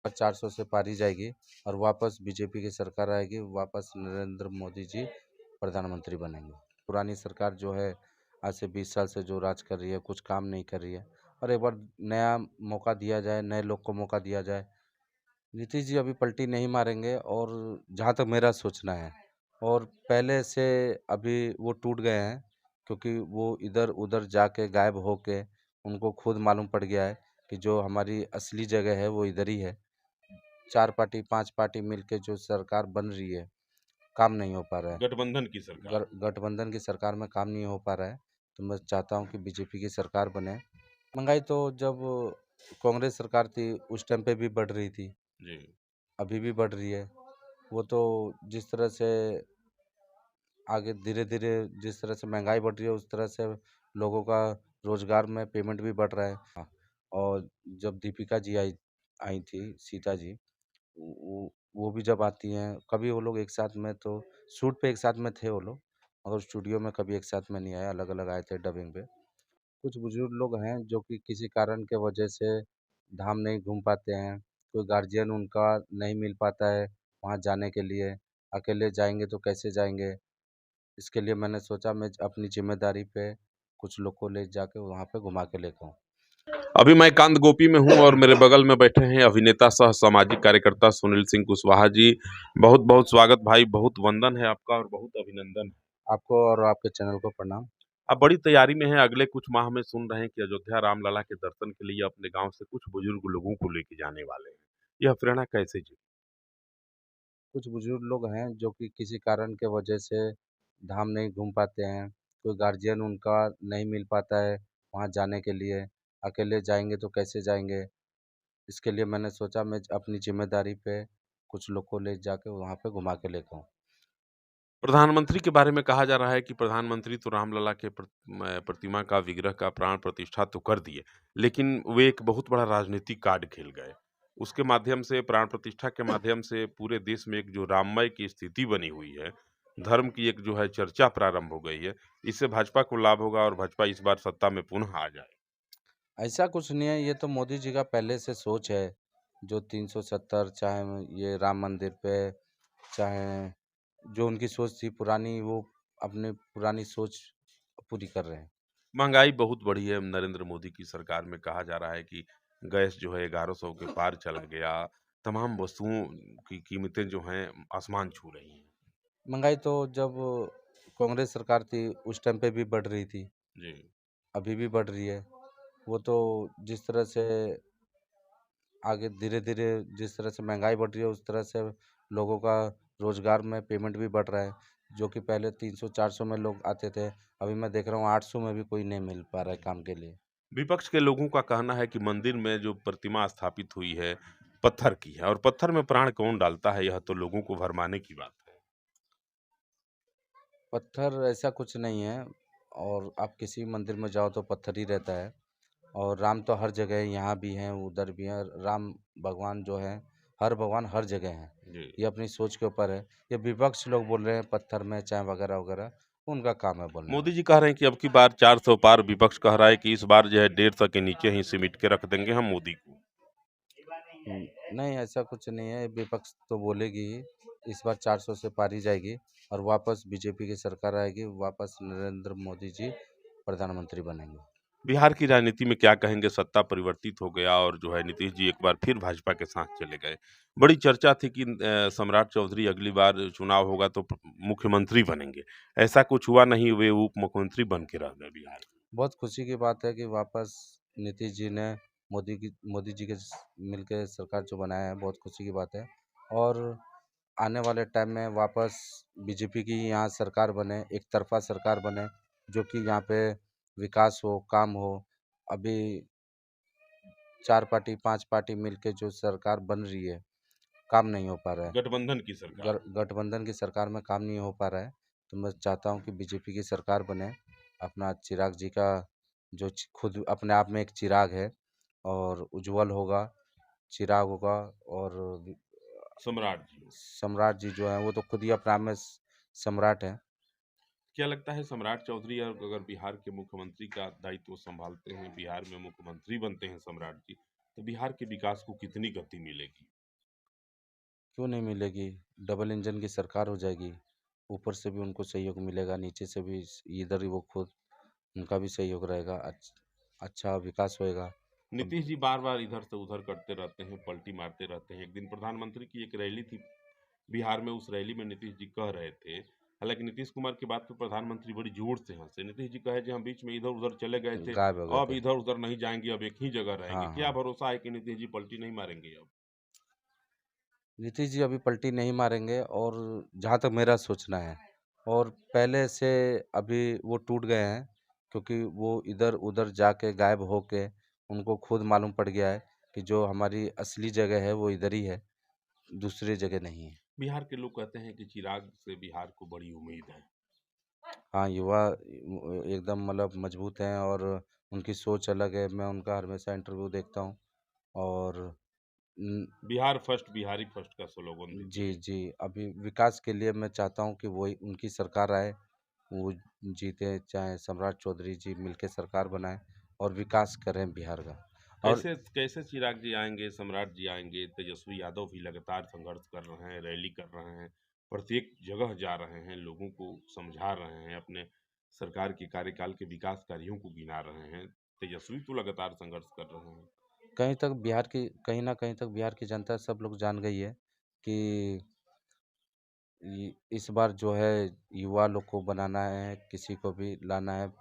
400 से पार ही जाएगी और वापस बीजेपी की सरकार आएगी, वापस नरेंद्र मोदी जी प्रधानमंत्री बनेंगे। पुरानी सरकार जो है आज से 20 साल से जो राज कर रही है, कुछ काम नहीं कर रही है और एक बार नया मौका दिया जाए, नए लोग को मौका दिया जाए। नीतीश जी अभी पलटी नहीं मारेंगे और जहाँ तक मेरा सोचना है, और पहले से अभी वो टूट गए हैं क्योंकि वो इधर उधर जाके गायब होके उनको खुद मालूम पड़ गया है कि जो हमारी असली जगह है वो इधर ही है। 4 पार्टी 5 पार्टी मिलके जो सरकार बन रही है, काम नहीं हो पा रहा है। गठबंधन की सरकार। गठबंधन की सरकार में काम नहीं हो पा रहा है, तो मैं चाहता हूँ कि बीजेपी की सरकार बने। महंगाई तो जब कांग्रेस सरकार थी उस टाइम पे भी बढ़ रही थी, जी। अभी भी बढ़ रही है। वो तो जिस तरह से आगे धीरे-धीरे जिस तरह से महंगाई बढ़ रही है, उस तरह से लोगों का रोज़गार में पेमेंट भी बढ़ रहा है। हाँ, और जब दीपिका जी आई आई थी, सीता जी, वो भी जब आती हैं, कभी वो लोग एक साथ में तो शूट पे एक साथ में थे वो लोग, मगर स्टूडियो में कभी एक साथ में नहीं आए, अलग-अलग आए थे डबिंग पे। कुछ बुजुर्ग लोग हैं जो कि किसी कारण के वजह से धाम नहीं घूम पाते हैं, कोई गार्जियन उनका नहीं मिल पाता है वहाँ जाने के लिए, अकेले जाएँगे तो कैसे जाएँगे? इसके लिए मैंने सोचा मैं अपनी ज़िम्मेदारी पे कुछ लोग को ले जाके वहाँ पे घुमा के लेके आऊँ। अभी मैं कांद गोपी में हूँ और मेरे बगल में बैठे हैं अभिनेता सह सामाजिक कार्यकर्ता सुनील सिंह कुशवाहा जी। बहुत बहुत स्वागत भाई, बहुत वंदन है आपका और बहुत अभिनंदन। आपको और आपके चैनल को प्रणाम। आप बड़ी तैयारी में हैं, अगले कुछ माह में सुन रहे हैं कि अयोध्या रामलला के दर्शन के लिए अपने गांव से कुछ बुजुर्ग लोगों को लेके जाने वाले हैं। यह प्रेरणा कैसे जी? कुछ बुजुर्ग लोग हैं जो कि किसी कारण के वजह से धाम नहीं घूम पाते हैं, कोई गार्जियन उनका नहीं मिल पाता है वहाँ जाने के लिए, अकेले जाएँगे तो कैसे जाएँगे? इसके लिए मैंने सोचा मैं अपनी ज़िम्मेदारी पे कुछ लोग को ले जाके वहाँ पे घुमा के लेके आऊँ। प्रधानमंत्री के बारे में कहा जा रहा है कि प्रधानमंत्री तो रामलला के प्रतिमा का विग्रह का प्राण प्रतिष्ठा तो कर दिए, लेकिन वे एक बहुत बड़ा राजनीतिक कार्ड खेल गए। उसके माध्यम से प्राण प्रतिष्ठा के माध्यम से पूरे देश में एक जो राममय की स्थिति बनी हुई है, धर्म की एक जो है चर्चा प्रारंभ हो गई है। इससे भाजपा को लाभ होगा और भाजपा इस बार सत्ता में पुनः आ जाए। ऐसा कुछ नहीं है, ये तो मोदी जी का पहले से सोच है, जो 370 चाहे ये राम मंदिर पे, चाहे जो उनकी सोच थी पुरानी, वो अपनी पुरानी सोच पूरी कर रहे हैं। महंगाई बहुत बढ़ी है नरेंद्र मोदी की सरकार में। कहा जा रहा है कि गैस जो है 1100 के पार चल गया। तमाम वस्तुओं की कीमतें जो हैं आसमान छू रही हैं। महंगाई तो जब कांग्रेस सरकार थी उस टाइम पे भी बढ़ रही थी, जी। अभी भी बढ़ रही है। वो तो जिस तरह से आगे धीरे-धीरे जिस तरह से महंगाई बढ़ रही है, उस तरह से लोगों का रोज़गार में पेमेंट भी बढ़ रहा है, जो कि पहले 300-400 में लोग आते थे, अभी मैं देख रहा हूँ 800 में भी कोई नहीं मिल पा रहा है काम के लिए। विपक्ष के लोगों का कहना है कि मंदिर में जो प्रतिमा स्थापित हुई है, पत्थर की है और पत्थर में प्राण कौन डालता है, यह तो लोगों को भरमाने की बात है। पत्थर ऐसा कुछ नहीं है, और आप किसी मंदिर में जाओ तो पत्थर ही रहता है, और राम तो हर जगह है, यहाँ भी हैं, उधर भी हैं। राम भगवान जो हैं, हर भगवान हर जगह हैं। जी। ये अपनी सोच के ऊपर है। ये विपक्ष लोग बोल रहे हैं पत्थर में चाहे वगैरह-वगैरह, उनका काम है बोलना। मोदी जी कह रहे हैं कि अब की बार 400 पार, विपक्ष कह रहा है कि इस बार जो है 150 के नीचे ही सिमट के रख देंगे हम मोदी को। नहीं ऐसा कुछ नहीं है, विपक्ष तो बोलेगी ही, इस बार 400 से पार ही जाएगी और वापस बीजेपी की सरकार आएगी, वापस नरेंद्र मोदी जी प्रधानमंत्री बनेंगे। बिहार की राजनीति में क्या कहेंगे? सत्ता परिवर्तित हो गया और जो है नीतीश जी एक बार फिर भाजपा के साथ चले गए। बड़ी चर्चा थी कि सम्राट चौधरी अगली बार चुनाव होगा तो मुख्यमंत्री बनेंगे। ऐसा कुछ हुआ नहीं, वे उप मुख्यमंत्री बन के रह गए बिहार में। बहुत खुशी की बात है कि वापस नीतीश जी ने मोदी जी के मिलके सरकार जो बनाया है, बहुत खुशी की बात है। और आने वाले टाइम में वापस बीजेपी की यहाँ सरकार बने, एक तरफा सरकार बने, जो कि यहाँ पे विकास हो, काम हो। अभी 4 पार्टी 5 पार्टी मिलके जो सरकार बन रही है, काम नहीं हो पा रहा है। गठबंधन की सरकार। गठबंधन की सरकार में काम नहीं हो पा रहा है, तो मैं चाहता हूँ कि बीजेपी की सरकार बने। अपना चिराग जी का जो खुद अपने आप में एक चिराग है, और उज्जवल होगा, चिराग होगा। और सम्राट जी। सम्राट जी जो हैं वो तो खुद ही अपने आप में सम्राट हैं। क्या लगता है सम्राट चौधरी अगर बिहार के मुख्यमंत्री का दायित्व संभालते हैं, बिहार में मुख्यमंत्री बनते हैं सम्राट जी, तो बिहार के विकास को कितनी गति मिलेगी? क्यों नहीं मिलेगी? डबल इंजन की सरकार हो जाएगी। ऊपर से भी उनको सहयोग मिलेगा, नीचे से भी इधर ही वो खुद उनका भी सहयोग रहेगा। अच्छा विकास होएगा। अब नीतीश जी बार-बार इधर से उधर करते रहते हैं, पलटी मारते रहते हैं। एक दिन प्रधानमंत्री की एक रैली थी बिहार में, उस रैली में नीतीश जी कह रहे थे, हालाँकि नीतीश कुमार की बात पे प्रधानमंत्री बड़ी जोर से हँसे। नीतीश जी कहे जी हम बीच में इधर-उधर चले गए थे, गायब हो गए अब थे। इधर-उधर नहीं जाएँगे, अब एक ही जगह रहेंगे। हाँ, क्या हाँ। भरोसा है कि नीतीश जी पलटी नहीं मारेंगे अब? नीतीश जी अभी पलटी नहीं मारेंगे और जहाँ तक मेरा सोचना है और पहले से अभी वो टूट गए हैं क्योंकि वो इधर-उधर जाके गायब होके उनको खुद मालूम पड़ गया है कि जो हमारी असली जगह है वो इधर ही है, दूसरी जगह नहीं है। बिहार के लोग कहते हैं कि चिराग से बिहार को बड़ी उम्मीद है। हाँ, युवा एकदम मतलब मजबूत हैं और उनकी सोच अलग है। मैं उनका हमेशा इंटरव्यू देखता हूँ और उम, बिहार फर्स्ट, बिहारी फर्स्ट का स्लोगन देती जी, है। जी। अभी विकास के लिए मैं चाहता हूँ कि वही उनकी सरकार आए, वो जीते, चाहे सम्राट चौधरी जी मिलके सरकार बनाएँ और विकास करें बिहार का। और कैसे कैसे चिराग जी आएँगे, सम्राट जी आएँगे, तेजस्वी यादव भी लगातार संघर्ष कर रहे हैं, रैली कर रहे हैं, प्रत्येक जगह जा रहे हैं, लोगों को समझा रहे हैं, अपने सरकार के कार्यकाल के विकास कार्यों को गिना रहे हैं। तेजस्वी तो लगातार संघर्ष कर रहे हैं। कहीं न कहीं तक बिहार की जनता सब लोग जान गई है कि इस बार जो है युवा लोग को बनाना है, किसी को भी लाना है,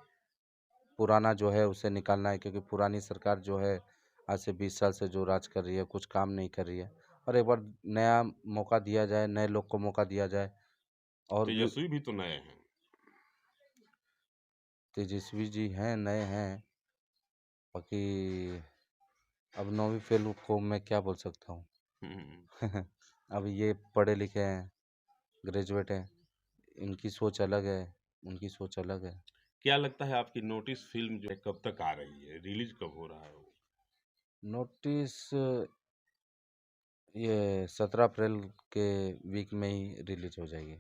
पुराना जो है उसे निकालना है क्योंकि पुरानी सरकार जो है आज से 20 साल से जो राज कर रही है, कुछ काम नहीं कर रही है और एक बार नया मौका दिया जाए, नए लोग को मौका दिया जाए और भी तेजस्वी भी तो नए हैं। तेजस्वी जी हैं, नए हैं, बाकी अब 9वीं फ़ेल को मैं क्या बोल सकता हूँ? हुँ। अब ये पढ़े लिखे हैं, ग्रेजुएट हैं, इनकी सोच अलग है, उनकी सोच अलग है। क्या लगता है आपकी नोटिस फ़िल्म जो है कब तक आ रही है? रिलीज़ कब हो रहा है वो? नोटिस ये 17 अप्रैल के वीक में ही रिलीज़ हो जाएगी।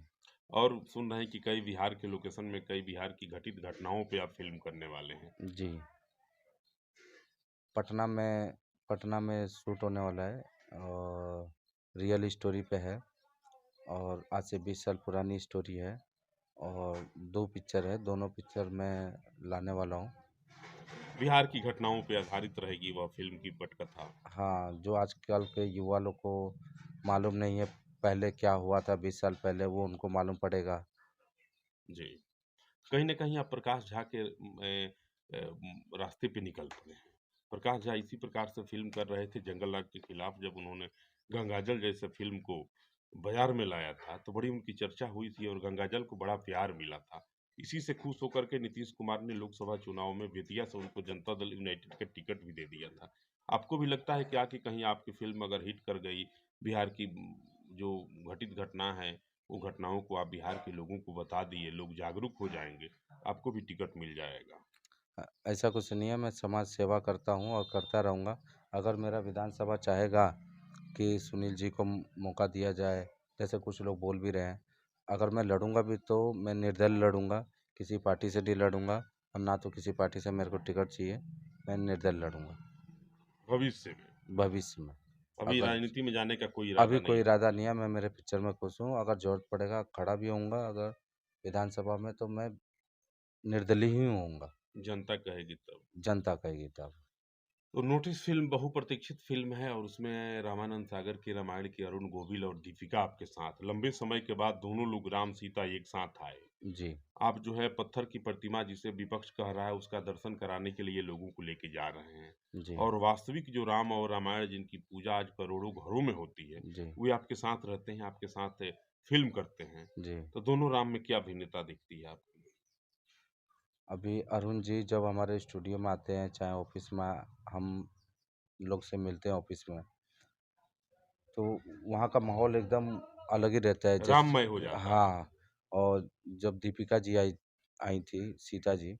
और सुन रहे हैं कि कई बिहार के लोकेशन में कई बिहार की घटित घटनाओं पे आप फ़िल्म करने वाले हैं। जी, पटना में पटना में शूट होने वाला है और रियल स्टोरी पे है और आज से 20 साल पुरानी स्टोरी है और 2 पिक्चर है, दोनों पिक्चर मैं लाने वाला हूँ। बिहार की घटनाओं पे आधारित रहेगी वह फ़िल्म की पटकथा। हाँ, जो आजकल के युवा लोग को मालूम नहीं है, पहले क्या हुआ था 20 साल पहले वो उनको मालूम पड़ेगा। जी। कहीं न कहीं आप प्रकाश झा के रास्ते पे निकल पड़े हैं। प्रकाश झा इसी प्रकार से फ़िल्म कर रहे थे जंगल राज के खिलाफ जब उन्होंने गंगाजल जैसे फ़िल्म को बाज़ार में लाया था, तो बड़ी उनकी चर्चा हुई थी और गंगाजल को बड़ा प्यार मिला था। इसी से खुश होकर के नीतीश कुमार ने लोकसभा चुनाव में बेतिया से उनको जनता दल यूनाइटेड का टिकट भी दे दिया था। आपको भी लगता है क्या कि कहीं आपकी फ़िल्म अगर हिट कर गई, बिहार की जो घटित घटना है वो घटनाओं को आप बिहार के लोगों को बता दिए, लोग जागरूक हो जाएँगे, आपको भी टिकट मिल जाएगा। ऐसा कुछ नहीं है, मैं समाज सेवा करता हूँ और करता रहूँगा। अगर मेरा विधानसभा चाहेगा कि सुनील जी को मौका दिया जाए, जैसे कुछ लोग बोल भी रहे हैं, अगर मैं लड़ूँगा भी तो मैं निर्दलीय लड़ूँगा, किसी पार्टी से नहीं लड़ूँगा और ना तो किसी पार्टी से मेरे को टिकट चाहिए, मैं निर्दलीय लड़ूँगा भविष्य में, भविष्य में। अभी अगर राजनीति में जाने का कोई अभी इरादा कोई नहीं है। इरादा नहीं है, मैं मेरे पिक्चर में खुश हूँ, अगर ज़रूरत पड़ेगा खड़ा भी होऊँगा अगर विधानसभा में तो मैं निर्दलीय ही होऊँगा, जनता कहेगी तब। जनता कहेगी तब। तो नोटिस फ़िल्म बहुप्रतीक्षित फ़िल्म है और उसमें रामानंद सागर की रामायण की अरुण गोविल और दीपिका आपके साथ। लंबे समय के बाद दोनों लोग राम-सीता एक साथ आए। जी, आप जो है पत्थर की प्रतिमा जिसे विपक्ष कह रहा है उसका दर्शन कराने के लिए लोगों को लेके जा रहे हैं। जी, और वास्तविक जो राम और रामायण जिनकी पूजा आज करोड़ों घरों में होती है, जी, वे आपके साथ रहते हैं, आपके साथ फ़िल्म करते हैं। जी। तो दोनों राम में क्या भिन्नता दिखती है आपको? अभी अरुण जी जब हमारे स्टूडियो में आते हैं, चाहे ऑफ़िस में हम लोग से मिलते हैं ऑफ़िस में, तो वहाँ का माहौल एकदम अलग ही रहता है राममय हो जाता है। हाँ, और जब दीपिका जी आई आई थी, सीता जी,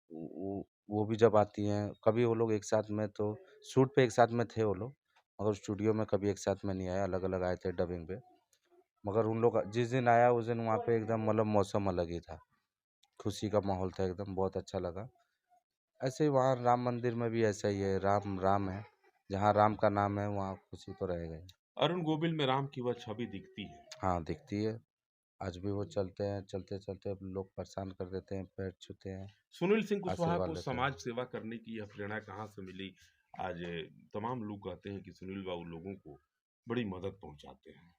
वो भी जब आती हैं, कभी वो लोग एक साथ में तो शूट पे एक साथ में थे वो लोग, मगर स्टूडियो में कभी एक साथ में नहीं आए, अलग-अलग आए थे डबिंग पे। मगर उन लोग जिस दिन आया उस दिन वहाँ पे एकदम मतलब मौसम अलग ही था, खुशी का माहौल था एकदम, बहुत अच्छा लगा। ऐसे ही वहाँ राम मंदिर में भी ऐसा ही है, राम राम है, जहाँ राम का नाम है वहाँ खुशी तो रहेगा ही। अरुण गोविल में राम की वह छवि दिखती है। हाँ, दिखती है। आज भी वो चलते हैं, चलते-चलते लोग परेशान कर देते हैं, पैर छूते हैं, सुनील सिंह कुशवाहा आशीर्वाद को लेते समाज हैं। सेवा करने की यह प्रेरणा कहाँ से मिली? आज तमाम लोग कहते हैं कि सुनील बाबू लोगों को बड़ी मदद पहुँचाते हैं।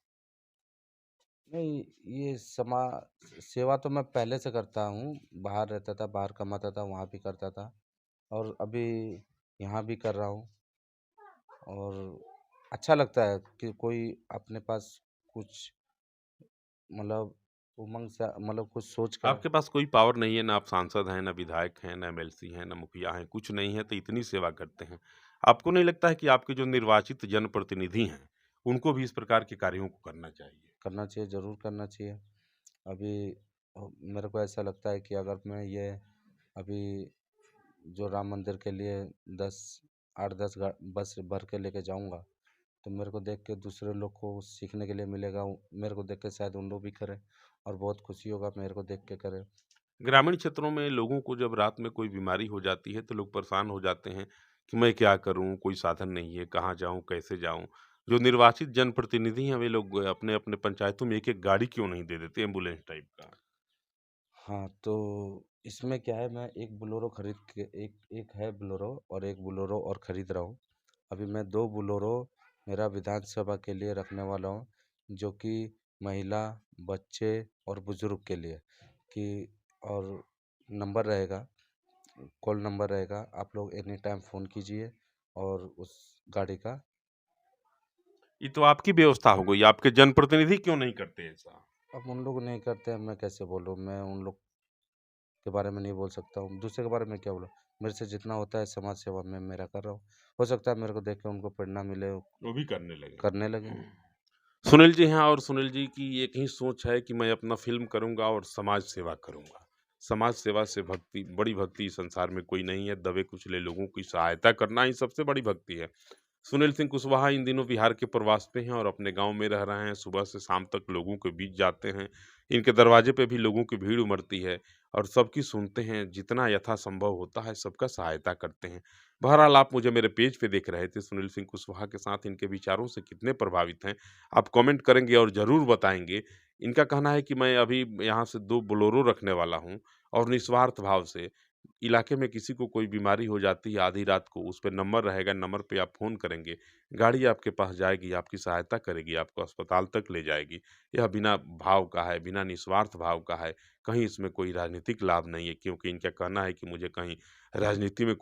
नहीं, ये सेवा तो मैं पहले से करता हूँ, बाहर रहता था, बाहर कमाता था, वहाँ भी करता था और अभी यहाँ भी कर रहा हूँ और अच्छा लगता है कि कोई अपने पास कुछ मतलब उमंग सा मतलब कुछ सोच कर। आपके पास कोई पावर नहीं है, ना आप सांसद हैं, ना विधायक हैं, ना एमएलसी हैं, ना मुखिया हैं, कुछ नहीं है तो इतनी सेवा करते हैं। आपको नहीं लगता है कि आपके जो निर्वाचित जनप्रतिनिधि हैं, उनको भी इस प्रकार के कार्यों को करना चाहिए? करना चाहिए, ज़रूर करना चाहिए। अभी मेरे को ऐसा लगता है कि अगर मैं ये अभी जो राम मंदिर के लिए 10 8-10 बस भर के लेके जाऊंगा तो मेरे को देख के दूसरे लोग को सीखने के लिए मिलेगा, मेरे को देख के शायद उन लोग भी करें और बहुत खुशी होगा मेरे को देख के करें। ग्रामीण क्षेत्रों में लोगों को जब रात में कोई बीमारी हो जाती है, तो लोग परेशान हो जाते हैं कि मैं क्या करूँ? कोई साधन नहीं है, कहाँ जाऊँ, कैसे जाऊँ? जो निर्वाचित जनप्रतिनिधि हैं, वे लोग अपने-अपने पंचायतों में एक-एक गाड़ी क्यों नहीं दे देते एम्बुलेंस टाइप का? हाँ, तो इसमें क्या है, मैं एक बोलेरो खरीद के एक एक है बोलेरो और एक बोलेरो और खरीद रहा हूँ। अभी मैं 2 बोलेरो मेरा विधानसभा के लिए रखने वाला हूँ, जो कि महिला, बच्चे और बुजुर्ग के लिए कि और नंबर रहेगा, कॉल नंबर रहेगा, आप लोग एनी टाइम फ़ोन कीजिए और उस गाड़ी का। ये तो आपकी व्यवस्था हो गई, आपके जनप्रतिनिधि क्यों नहीं करते ऐसा? अब उन लोग नहीं करते हैं, मैं कैसे बोलूँ? मैं उन लोग के बारे में नहीं बोल सकता हूँ, दूसरे के बारे में क्या बोलूँ? मेरे से जितना होता है समाज सेवा मैं मेरा कर रहा हूँ। हो सकता है मेरे को देख के उनको प्रेरणा मिले, वो भी करने लगे। करने लगें। सुनील जी हैं और सुनील जी की एक ही सोच है कि मैं अपना फ़िल्म करूँगा और समाज सेवा करूँगा। समाज सेवा से बड़ी भक्ति इस संसार में कोई नहीं है, दबे-कुचले लोगों की सहायता करना ही सबसे बड़ी भक्ति है। सुनील सिंह कुशवाहा इन दिनों बिहार के प्रवास पे हैं और अपने गाँव में रह रहे हैं, सुबह से शाम तक लोगों के बीच जाते हैं। इनके दरवाजे पे भी लोगों की भीड़ उमड़ती है और सबकी सुनते हैं, जितना यथासंभव होता है सबका सहायता करते हैं। बहरहाल आप मुझे मेरे पेज पे देख रहे थे, सुनील सिंह कुशवाहा के साथ इनके विचारों से कितने प्रभावित हैं, आप कमेंट करेंगे और ज़रूर बताएँगे। इनका कहना है कि मैं अभी यहाँ से 2 बोलेरो रखने वाला हूँ और निस्वार्थ भाव से इलाके में किसी को कोई बीमारी हो जाती है आधी रात को, उस पे नंबर रहेगा, नंबर पे आप फ़ोन करेंगे, गाड़ी आपके पास जाएगी, आपकी सहायता करेगी, आपको अस्पताल तक ले जाएगी। यह बिना भाव का है, बिना निस्वार्थ भाव का है, कहीं इसमें कोई राजनीतिक लाभ नहीं है क्योंकि इनका कहना है कि मुझे कहीं राजनीति में